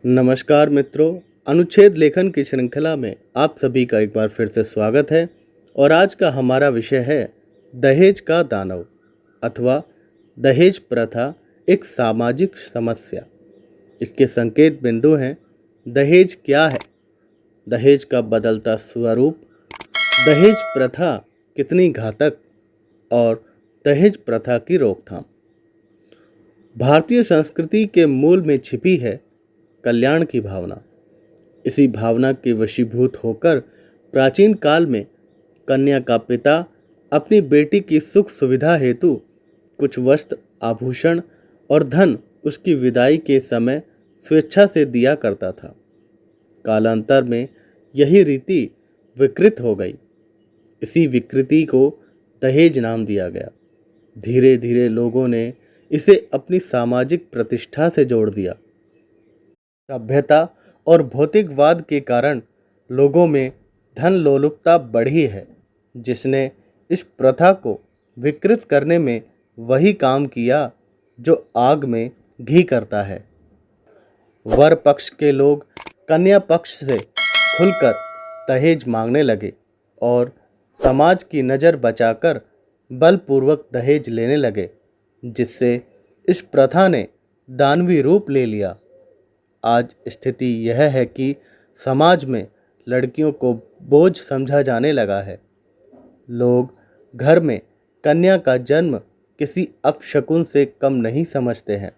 नमस्कार मित्रों, अनुच्छेद लेखन की श्रृंखला में आप सभी का एक बार फिर से स्वागत है। और आज का हमारा विषय है दहेज का दानव अथवा दहेज प्रथा, एक सामाजिक समस्या। इसके संकेत बिंदु हैं: दहेज क्या है, दहेज का बदलता स्वरूप, दहेज प्रथा कितनी घातक और दहेज प्रथा की रोकथाम। भारतीय संस्कृति के मूल में छिपी है कल्याण की भावना। इसी भावना के वशीभूत होकर प्राचीन काल में कन्या का पिता अपनी बेटी की सुख सुविधा हेतु कुछ वस्त्र, आभूषण और धन उसकी विदाई के समय स्वेच्छा से दिया करता था। कालांतर में यही रीति विकृत हो गई। इसी विकृति को दहेज नाम दिया गया। धीरे धीरे लोगों ने इसे अपनी सामाजिक प्रतिष्ठा से जोड़ दिया। सभ्यता और भौतिकवाद के कारण लोगों में धन लोलुपता बढ़ी है, जिसने इस प्रथा को विकृत करने में वही काम किया जो आग में घी करता है। वर पक्ष के लोग कन्या पक्ष से खुलकर दहेज मांगने लगे और समाज की नज़र बचाकर बलपूर्वक दहेज लेने लगे, जिससे इस प्रथा ने दानवी रूप ले लिया। आज स्थिति यह है कि समाज में लड़कियों को बोझ समझा जाने लगा है। लोग घर में कन्या का जन्म किसी अपशकुन से कम नहीं समझते हैं।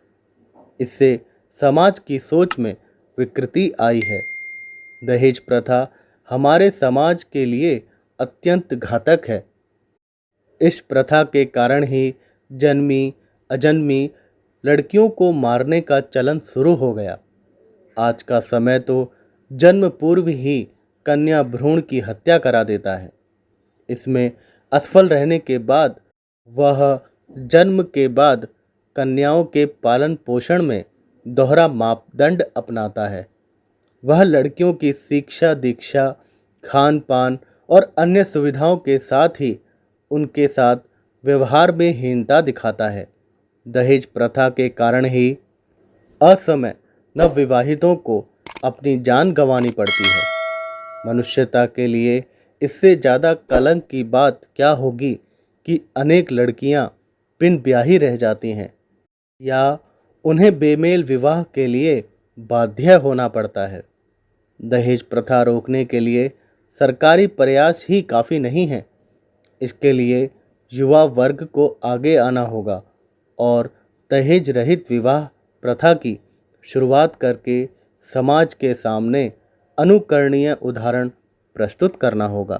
इससे समाज की सोच में विकृति आई है। दहेज प्रथा हमारे समाज के लिए अत्यंत घातक है। इस प्रथा के कारण ही जन्मी अजन्मी लड़कियों को मारने का चलन शुरू हो गया। आज का समय तो जन्म पूर्व ही कन्या भ्रूण की हत्या करा देता है। इसमें असफल रहने के बाद वह जन्म के बाद कन्याओं के पालन पोषण में दोहरा मापदंड अपनाता है। वह लड़कियों की शिक्षा दीक्षा, खान पान और अन्य सुविधाओं के साथ ही उनके साथ व्यवहार में हीनता दिखाता है। दहेज प्रथा के कारण ही असमय नवविवाहितों को अपनी जान गंवानी पड़ती है। मनुष्यता के लिए इससे ज़्यादा कलंक की बात क्या होगी कि अनेक लड़कियां बिन ब्याही रह जाती हैं या उन्हें बेमेल विवाह के लिए बाध्य होना पड़ता है। दहेज प्रथा रोकने के लिए सरकारी प्रयास ही काफ़ी नहीं है। इसके लिए युवा वर्ग को आगे आना होगा और दहेज रहित विवाह प्रथा की शुरुआत करके समाज के सामने अनुकरणीय उदाहरण प्रस्तुत करना होगा।